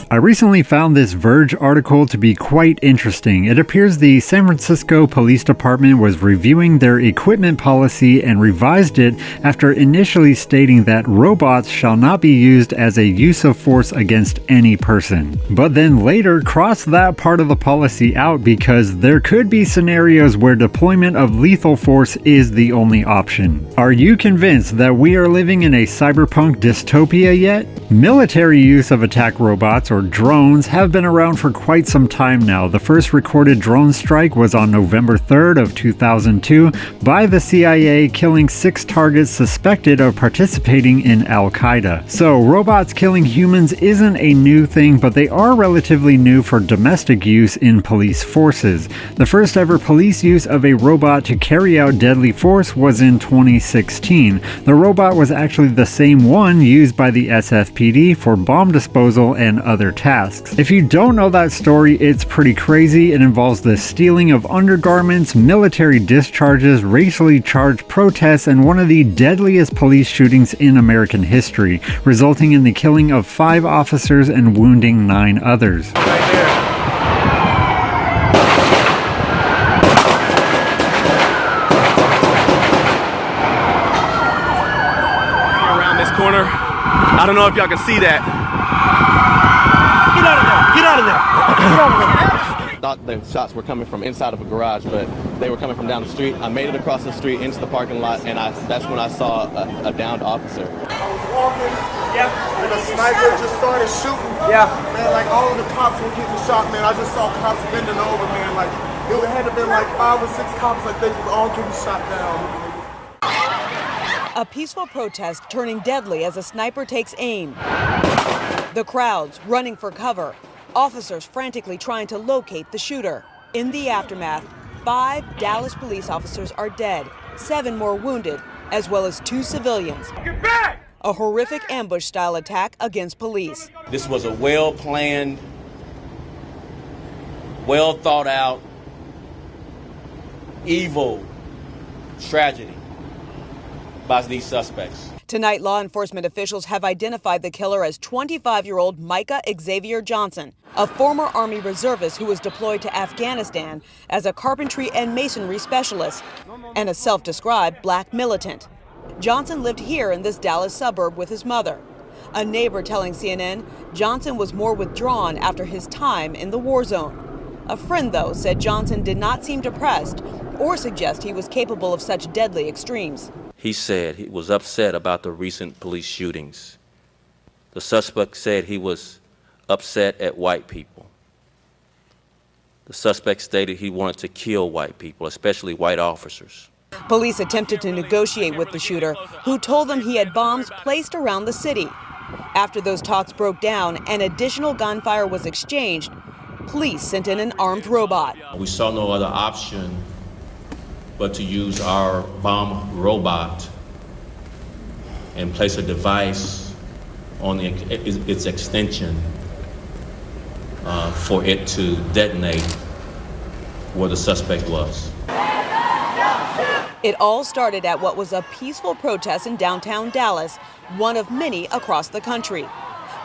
I recently found this Verge article to be quite interesting. It appears the San Francisco Police Department was reviewing their equipment policy and revised it after initially stating that robots shall not be used as a use of force against any person. But then later crossed that part of the policy out because there could be scenarios where deployment of lethal force is the only option. Are you convinced that we are living in a cyberpunk dystopia yet? Military use of attack robots or drones have been around for quite some time now. The first recorded drone strike was on November 3rd of 2002 by the CIA, killing 6 targets suspected of participating in Al-Qaeda. So robots killing humans isn't a new thing, but they are relatively new for domestic use in police forces. The first ever police use of a robot to carry out deadly force was in 2016. The robot was actually the same one used by the SFPD for bomb disposal and other tasks. If you don't know that story, it's pretty crazy. It involves the stealing of undergarments, military discharges, racially charged protests, and one of the deadliest police shootings in American history, resulting in the killing of 5 officers and wounding 9 others. Right there. Around this corner. I don't know if y'all can see that. Get out of there! Get out of there! Get out of there! Thought the shots were coming from inside of a garage, but they were coming from down the street. I made it across the street into the parking lot, and that's when I saw a downed officer. I was walking, and a sniper just started shooting. Man, like all of the cops were getting shot, man. I just saw cops bending over, man. Like it had to be like 5 or 6 cops, like they was all getting shot down. A peaceful protest turning deadly as a sniper takes aim. The crowds running for cover. Officers frantically trying to locate the shooter. In the aftermath, 5 Dallas police officers are dead, 7 more wounded, as well as 2 civilians. Get back! A horrific ambush-style attack against police. This was a well-planned, well-thought-out, evil tragedy by these suspects. Tonight, law enforcement officials have identified the killer as 25-year-old Micah Xavier Johnson, a former Army reservist who was deployed to Afghanistan as a carpentry and masonry specialist and a self-described black militant. Johnson lived here in this Dallas suburb with his mother. A neighbor telling CNN Johnson was more withdrawn after his time in the war zone. A friend, though, said Johnson did not seem depressed or suggest he was capable of such deadly extremes. He said he was upset about the recent police shootings. The suspect said he was upset at white people. The suspect stated he wanted to kill white people, especially white officers. Police attempted to negotiate with the shooter, who told them he had bombs placed around the city. After those talks broke down and additional gunfire was exchanged, police sent in an armed robot. We saw no other option but to use our bomb robot and place a device on its extension for it to detonate where the suspect was. It all started at what was a peaceful protest in downtown Dallas, one of many across the country.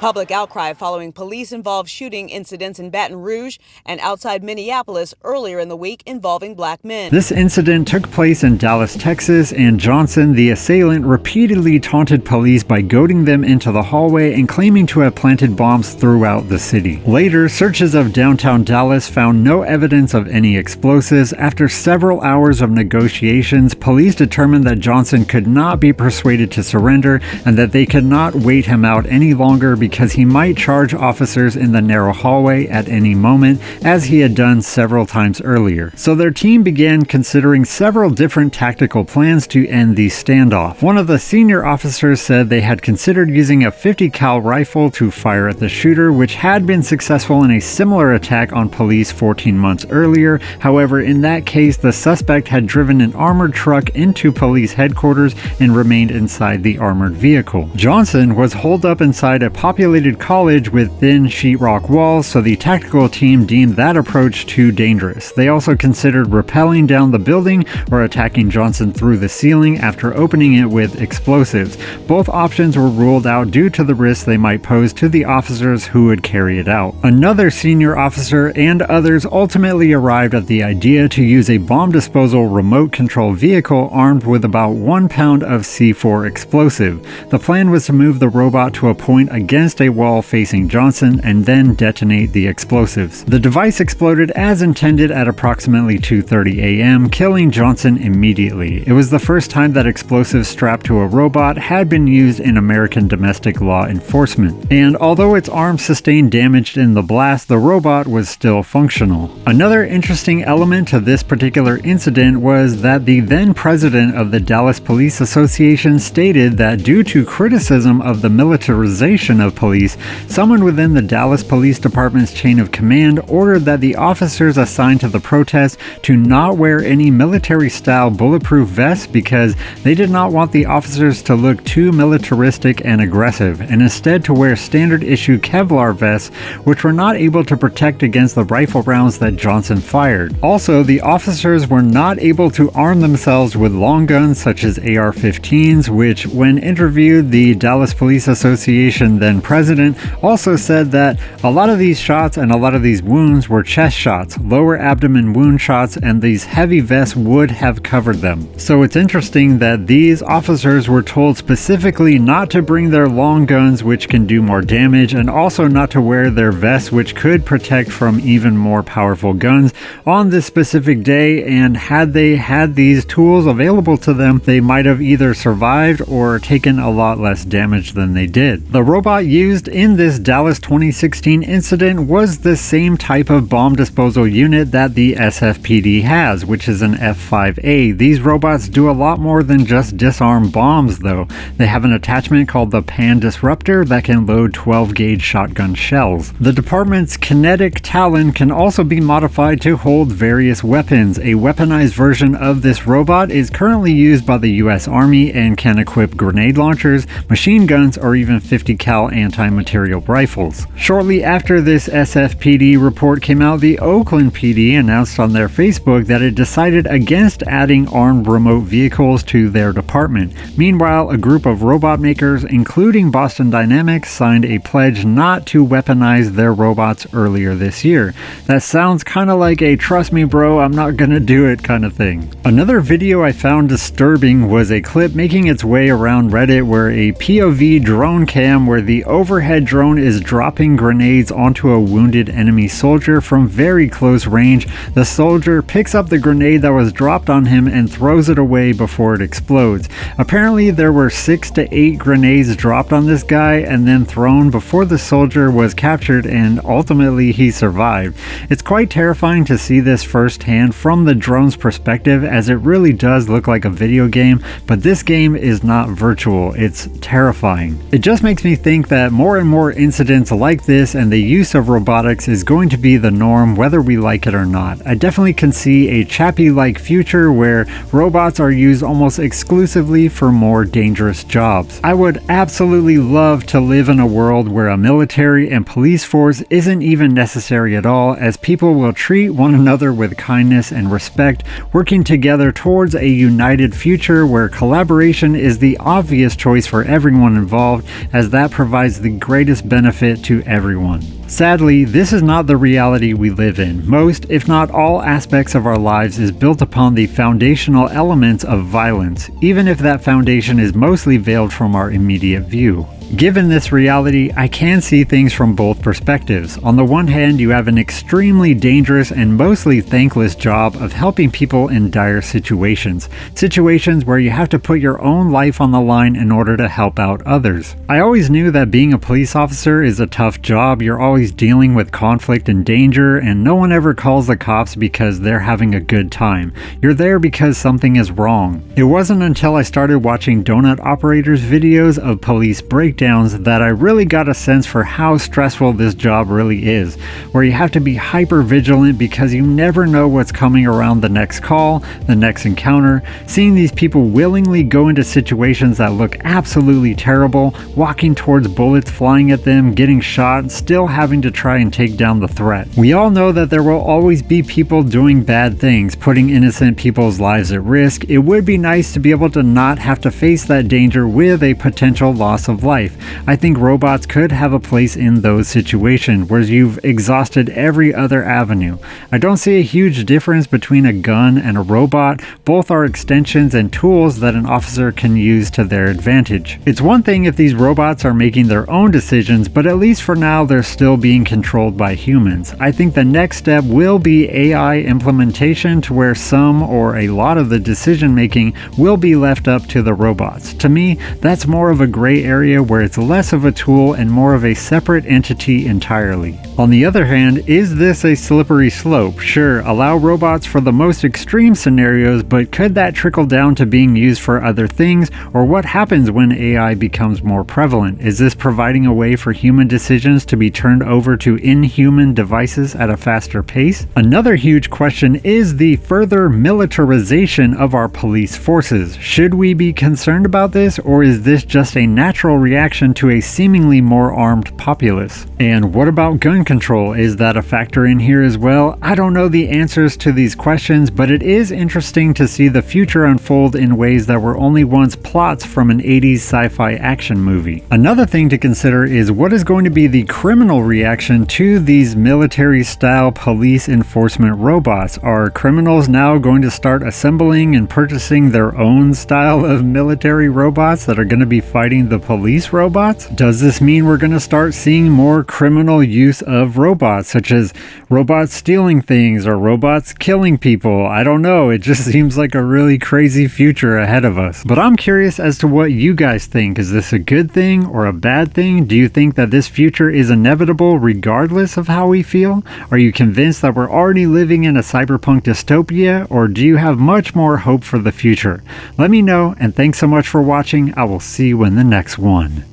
Public outcry following police-involved shooting incidents in Baton Rouge and outside Minneapolis earlier in the week involving black men. This incident took place in Dallas, Texas, and Johnson, the assailant, repeatedly taunted police by goading them into the hallway and claiming to have planted bombs throughout the city. Later, searches of downtown Dallas found no evidence of any explosives. After several hours of negotiations, police determined that Johnson could not be persuaded to surrender and that they could not wait him out any longer because he might charge officers in the narrow hallway at any moment, as he had done several times earlier. So their team began considering several different tactical plans to end the standoff. One of the senior officers said they had considered using a 50 cal rifle to fire at the shooter, which had been successful in a similar attack on police 14 months earlier. However, in that case, the suspect had driven an armored truck into police headquarters and remained inside the armored vehicle. Johnson was holed up inside a popular populated college with thin sheetrock walls, so the tactical team deemed that approach too dangerous. They also considered rappelling down the building or attacking Johnson through the ceiling after opening it with explosives. Both options were ruled out due to the risks they might pose to the officers who would carry it out. Another senior officer and others ultimately arrived at the idea to use a bomb disposal remote control vehicle armed with about 1 pound of C4 explosive. The plan was to move the robot to a point against a wall facing Johnson and then detonate the explosives. The device exploded as intended at approximately 2:30 a.m., killing Johnson immediately. It was the first time that explosives strapped to a robot had been used in American domestic law enforcement. And although its arm sustained damage in the blast, the robot was still functional. Another interesting element to this particular incident was that the then president of the Dallas Police Association stated that due to criticism of the militarization of police, someone within the Dallas Police Department's chain of command ordered that the officers assigned to the protest to not wear any military-style bulletproof vests because they did not want the officers to look too militaristic and aggressive, and instead to wear standard-issue Kevlar vests which were not able to protect against the rifle rounds that Johnson fired. Also, the officers were not able to arm themselves with long guns such as AR-15s, which, when interviewed, the Dallas Police Association then president also said that a lot of these shots and a lot of these wounds were chest shots, lower abdomen wound shots, and these heavy vests would have covered them. So it's interesting that these officers were told specifically not to bring their long guns, which can do more damage, and also not to wear their vests, which could protect from even more powerful guns on this specific day, and had they had these tools available to them, they might have either survived or taken a lot less damage than they did. The robot used in this Dallas 2016 incident was the same type of bomb disposal unit that the SFPD has, which is an F5A. These robots do a lot more than just disarm bombs though. They have an attachment called the Pan Disruptor that can load 12-gauge shotgun shells. The department's kinetic talon can also be modified to hold various weapons. A weaponized version of this robot is currently used by the US Army and can equip grenade launchers, machine guns, or even 50 cal anti-material rifles. Shortly after this SFPD report came out, the Oakland PD announced on their Facebook that it decided against adding armed remote vehicles to their department. Meanwhile, a group of robot makers, including Boston Dynamics, signed a pledge not to weaponize their robots earlier this year. That sounds kind of like a trust me bro, I'm not gonna do it kind of thing. Another video I found disturbing was a clip making its way around Reddit where a POV drone cam where the overhead drone is dropping grenades onto a wounded enemy soldier from very close range. The soldier picks up the grenade that was dropped on him and throws it away before it explodes. Apparently there were 6 to 8 grenades dropped on this guy and then thrown before the soldier was captured, and ultimately he survived. It's quite terrifying to see this firsthand from the drone's perspective, as it really does look like a video game, but this game is not virtual. It's terrifying. It just makes me think that more and more incidents like this and the use of robotics is going to be the norm whether we like it or not. I definitely can see a Chappie-like future where robots are used almost exclusively for more dangerous jobs. I would absolutely love to live in a world where a military and police force isn't even necessary at all, as people will treat one another with kindness and respect, working together towards a united future where collaboration is the obvious choice for everyone involved, as that provides the greatest benefit to everyone. Sadly, this is not the reality we live in. Most, if not all, aspects of our lives is built upon the foundational elements of violence, even if that foundation is mostly veiled from our immediate view. Given this reality, I can see things from both perspectives. On the one hand, you have an extremely dangerous and mostly thankless job of helping people in dire situations. Situations where you have to put your own life on the line in order to help out others. I always knew that being a police officer is a tough job. You're always dealing with conflict and danger, and no one ever calls the cops because they're having a good time. You're there because something is wrong. It wasn't until I started watching donut operators videos of police breakdowns takedowns that I really got a sense for how stressful this job really is, where you have to be hyper vigilant because you never know what's coming around the next call, the next encounter, seeing these people willingly go into situations that look absolutely terrible, walking towards bullets flying at them, getting shot, still having to try and take down the threat. We all know that there will always be people doing bad things, putting innocent people's lives at risk. It would be nice to be able to not have to face that danger with a potential loss of life. I think robots could have a place in those situations where you've exhausted every other avenue. I don't see a huge difference between a gun and a robot. Both are extensions and tools that an officer can use to their advantage. It's one thing if these robots are making their own decisions, but at least for now they're still being controlled by humans. I think the next step will be AI implementation to where some or a lot of the decision making will be left up to the robots. To me, that's more of a gray area where it's less of a tool and more of a separate entity entirely. On the other hand, is this a slippery slope? Sure, allow robots for the most extreme scenarios, but could that trickle down to being used for other things? Or what happens when AI becomes more prevalent? Is this providing a way for human decisions to be turned over to inhuman devices at a faster pace? Another huge question is the further militarization of our police forces. Should we be concerned about this, or is this just a natural reaction to a seemingly more armed populace? And what about gun control? Is that a factor in here as well? I don't know the answers to these questions, but it is interesting to see the future unfold in ways that were only once plots from an 80s sci-fi action movie. Another thing to consider is what is going to be the criminal reaction to these military-style police enforcement robots. Are criminals now going to start assembling and purchasing their own style of military robots that are going to be fighting the police robots? Does this mean we're going to start seeing more criminal use of robots, such as robots stealing things or robots killing people? I don't know. It just seems like a really crazy future ahead of us. But I'm curious as to what you guys think. Is this a good thing or a bad thing? Do you think that this future is inevitable regardless of how we feel? Are you convinced that we're already living in a cyberpunk dystopia, or do you have much more hope for the future? Let me know, and thanks so much for watching. I will see you in the next one.